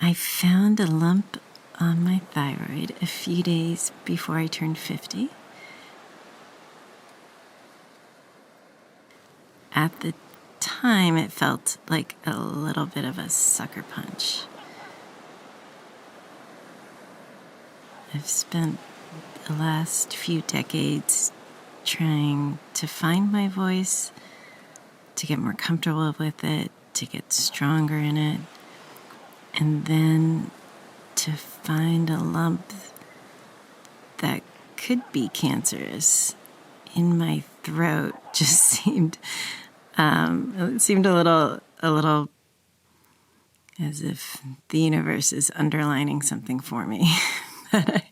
I found a lump on my thyroid a few days before I turned 50. At the time, it felt like a little bit of a sucker punch. I've spent the last few decades trying to find my voice, to get more comfortable with it, to get stronger in it, and then to find a lump that could be cancerous in my throat just seemed it seemed a little as if the universe is underlining something for me that I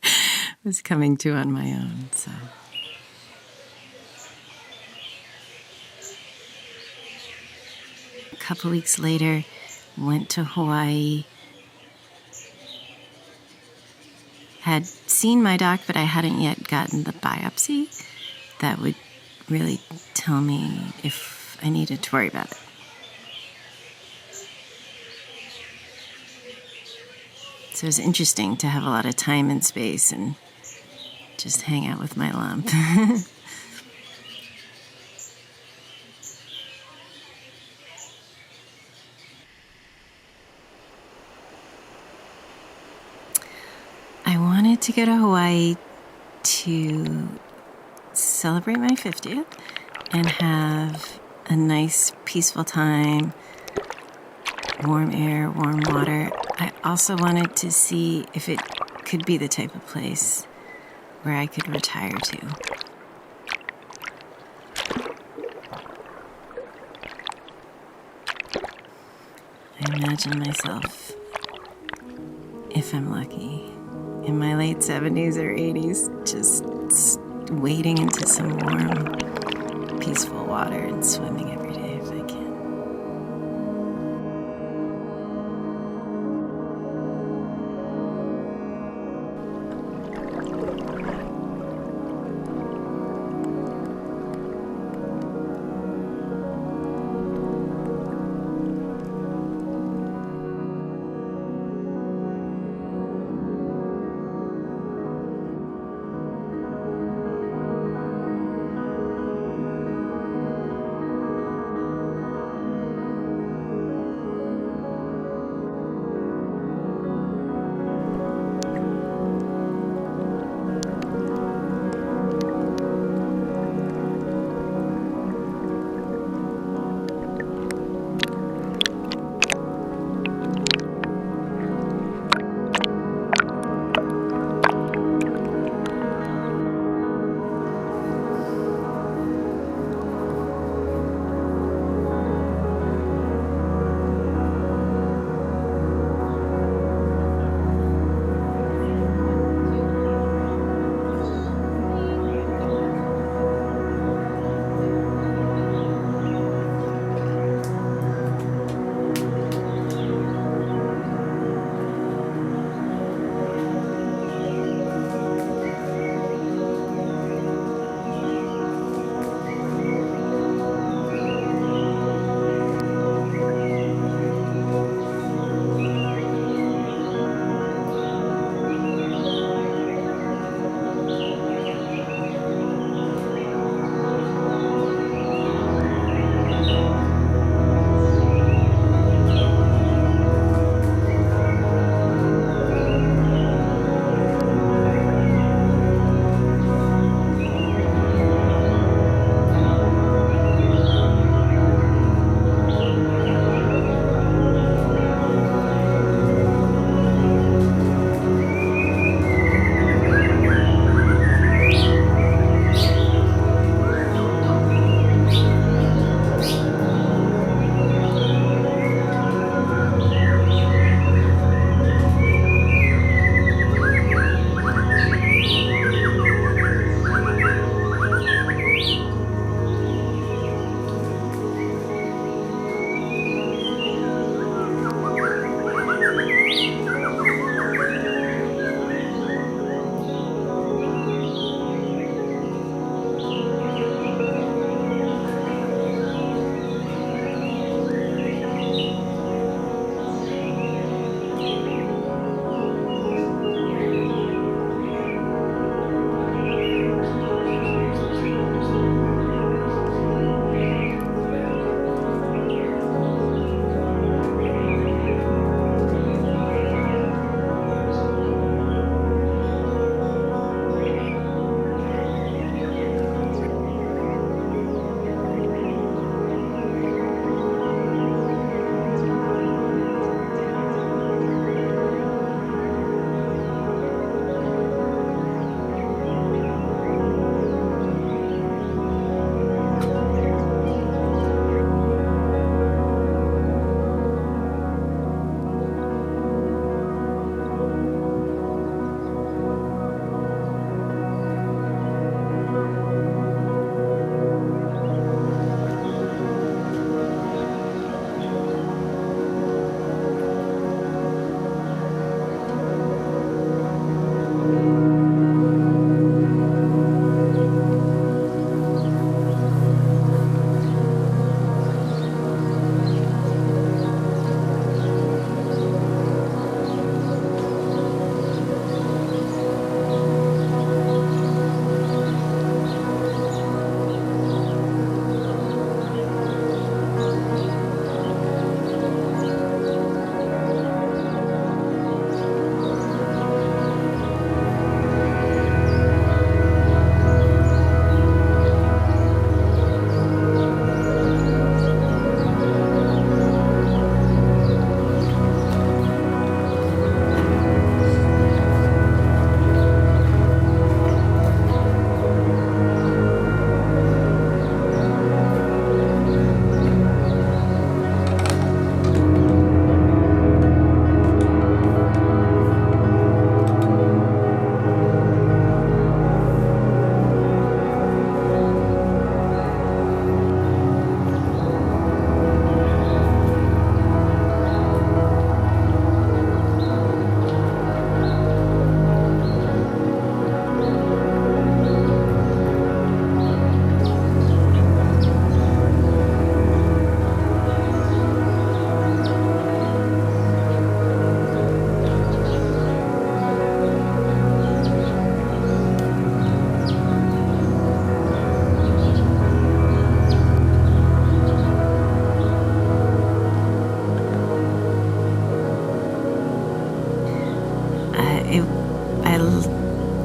was coming to on my own. So a couple weeks later, went to Hawaii. Had seen my doc, but I hadn't yet gotten the biopsy that would really tell me if I needed to worry about it. So it was interesting to have a lot of time and space and just hang out with my lump. I wanted to go to Hawaii to celebrate my 50th and have a nice, peaceful time, warm air, warm water. I also wanted to see if it could be the type of place where I could retire to. I imagine myself, if I'm lucky, in my late 70s or 80s, just wading into some warm, peaceful water and swimming every day if I can.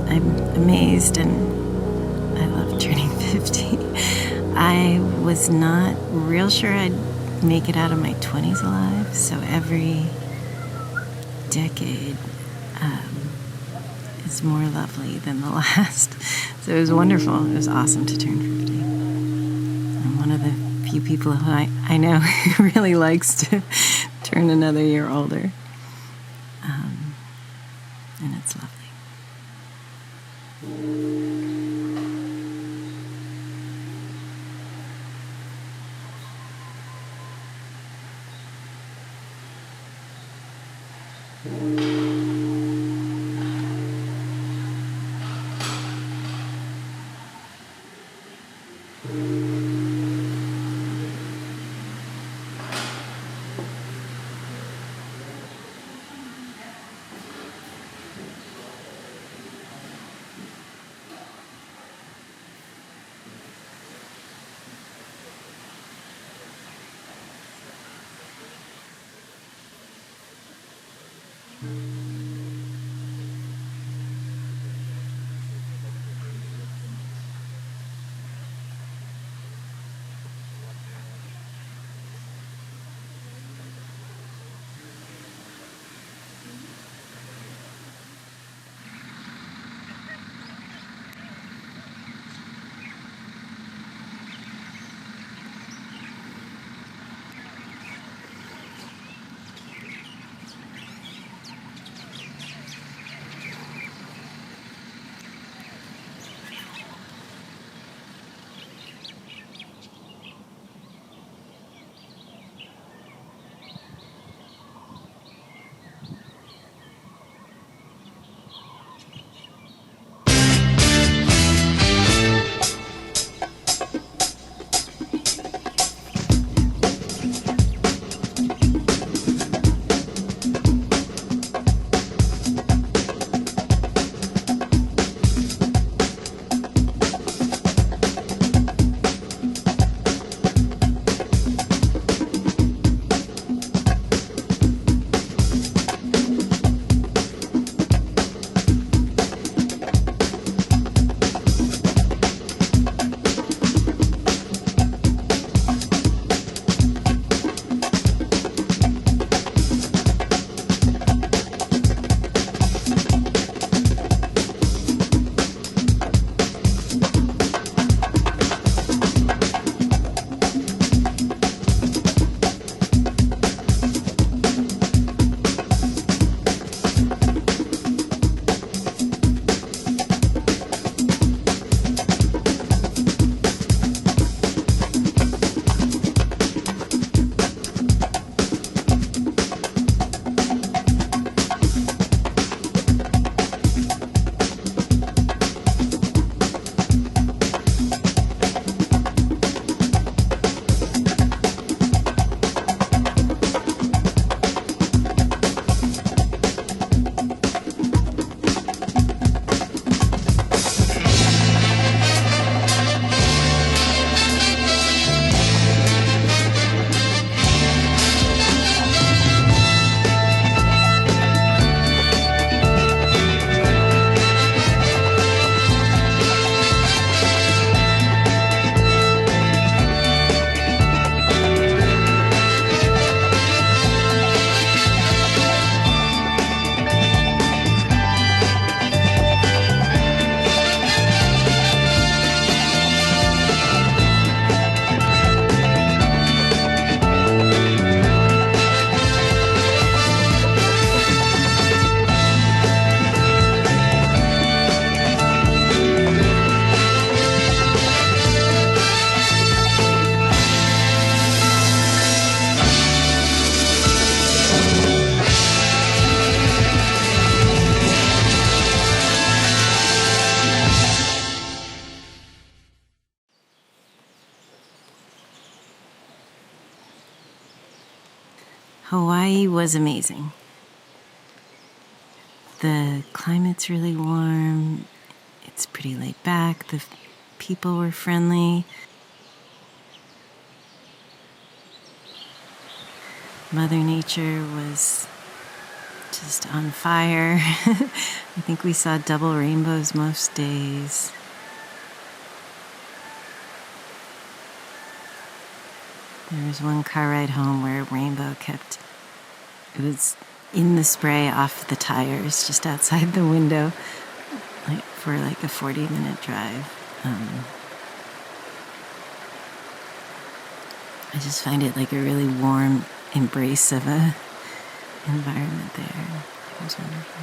I'm amazed, and I love turning 50. I was not real sure I'd make it out of my 20s alive, so every decade is more lovely than the last. So it was wonderful. It was awesome to turn 50. I'm one of the few people who I know who really likes to turn another year older. And it's lovely. Hawaii was amazing. The climate's really warm. It's pretty laid back. The people were friendly. Mother Nature was just on fire. I think we saw double rainbows most days. There was one car ride home where a rainbow it was in the spray off the tires just outside the window, for a 40-minute drive. I just find it like a really warm embrace of a environment there. It was wonderful.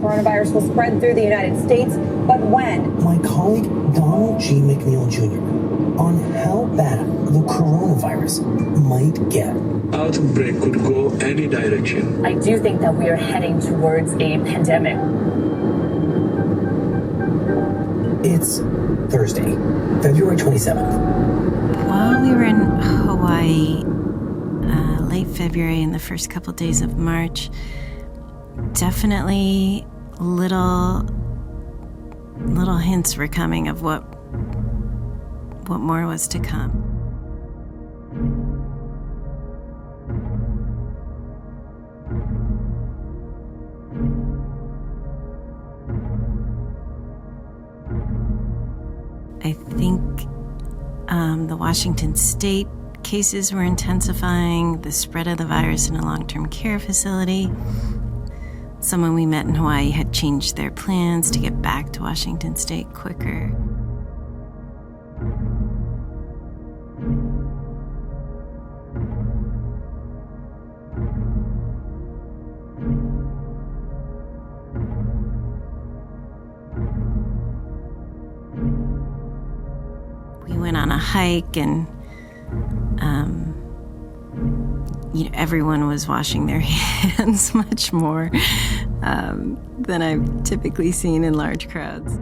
coronavirus will spread through the United States, but when? My colleague Donald G. McNeil Jr. on how bad the coronavirus might get. Outbreak could go any direction. I do think that we are heading towards a pandemic. It's Thursday, February 27th. While we were in Hawaii, late February and the first couple days of March, definitely little hints were coming of what more was to come. I think the Washington State cases were intensifying, the spread of the virus in a long-term care facility. Someone we met in Hawaii had changed their plans to get back to Washington State quicker. hike, and everyone was washing their hands much more than I've typically seen in large crowds.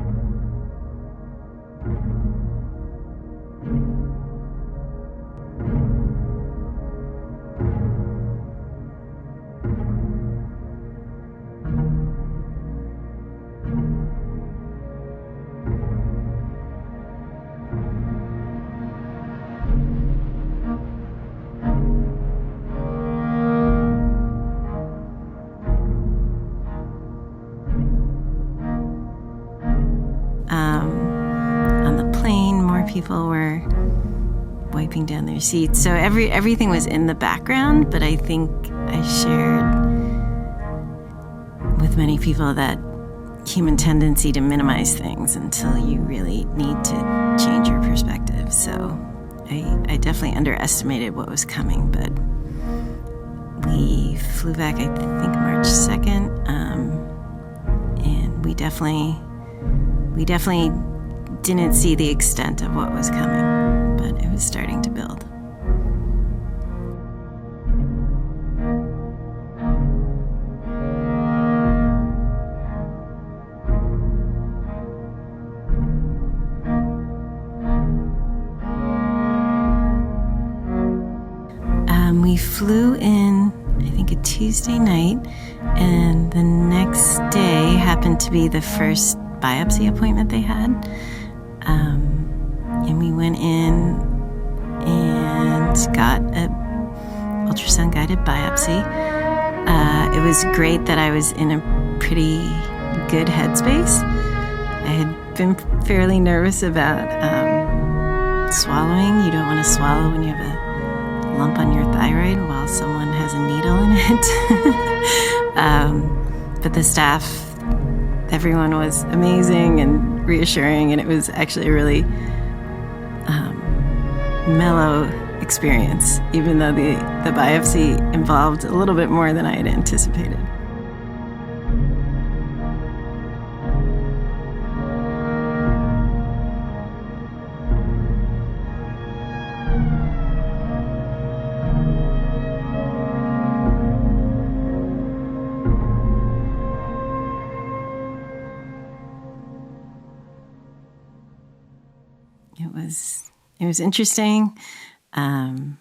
On the plane, more people were wiping down their seats. So everything was in the background, but I think I shared with many people that human tendency to minimize things until you really need to change your perspective. So I definitely underestimated what was coming, but we flew back, I think, March 2nd, and we definitely didn't see the extent of what was coming, but it was starting to build. We flew in, I think, a Tuesday night, and the next day happened to be the first biopsy appointment they had. And we went in and got a ultrasound-guided biopsy. It was great that I was in a pretty good headspace. I had been fairly nervous about swallowing. You don't want to swallow when you have a lump on your thyroid while someone has a needle in it. But the staff, everyone was amazing and reassuring, and it was actually a really mellow experience, even though the biopsy involved a little bit more than I had anticipated. It was interesting, and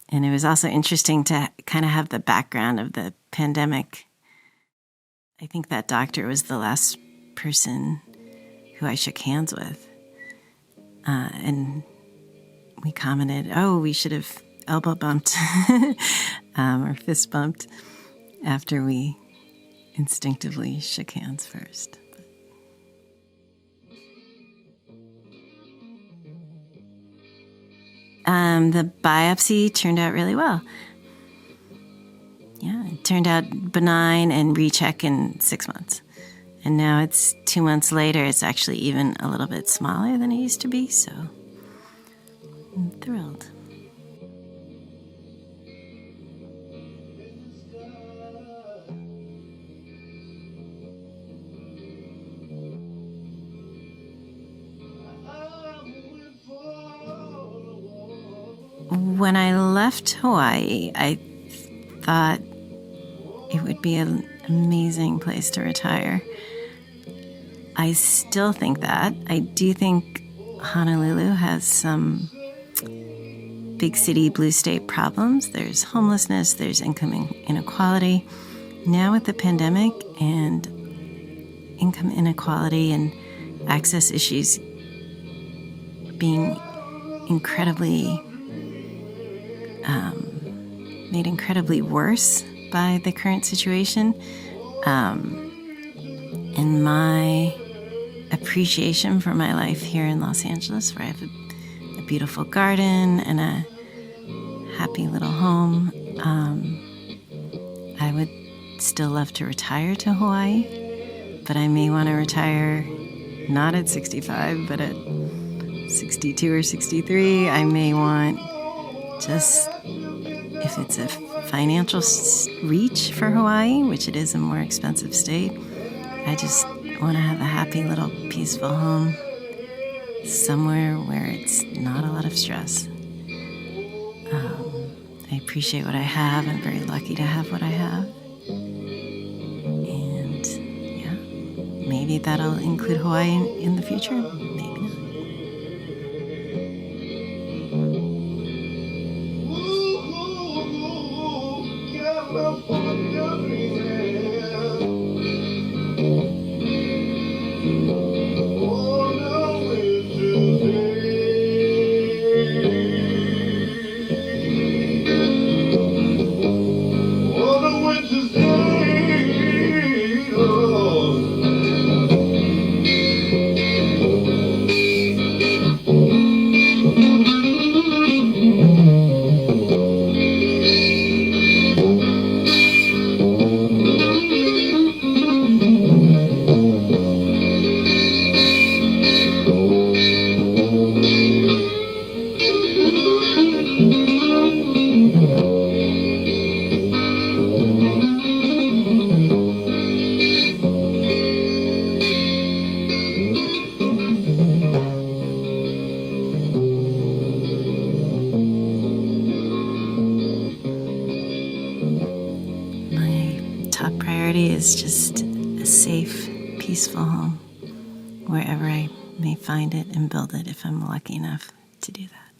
it was also interesting to kind of have the background of the pandemic. I think that doctor was the last person who I shook hands with, and we commented, "Oh, we should have elbow bumped or fist bumped after we instinctively shook hands first." The biopsy turned out really well. Yeah, it turned out benign and recheck in 6 months. And now it's 2 months later. It's actually even a little bit smaller than it used to be, so I'm thrilled. When I left Hawaii, I thought it would be an amazing place to retire. I still think that. I do think Honolulu has some big city, blue state problems. There's homelessness, there's income inequality. Now with the pandemic and income inequality and access issues being made incredibly worse by the current situation, and my appreciation for my life here in Los Angeles, where I have a beautiful garden and a happy little home, I would still love to retire to Hawaii, but I may want to retire not at 65, but at 62 or 63. I may want, just if it's a financial reach for Hawaii, which it is a more expensive state, I just want to have a happy little peaceful home somewhere where it's not a lot of stress. I appreciate what I have. I'm very lucky to have what I have. And yeah, maybe that'll include Hawaii in the future. Maybe not. Top priority is just a safe, peaceful home, wherever I may find it and build it if I'm lucky enough to do that.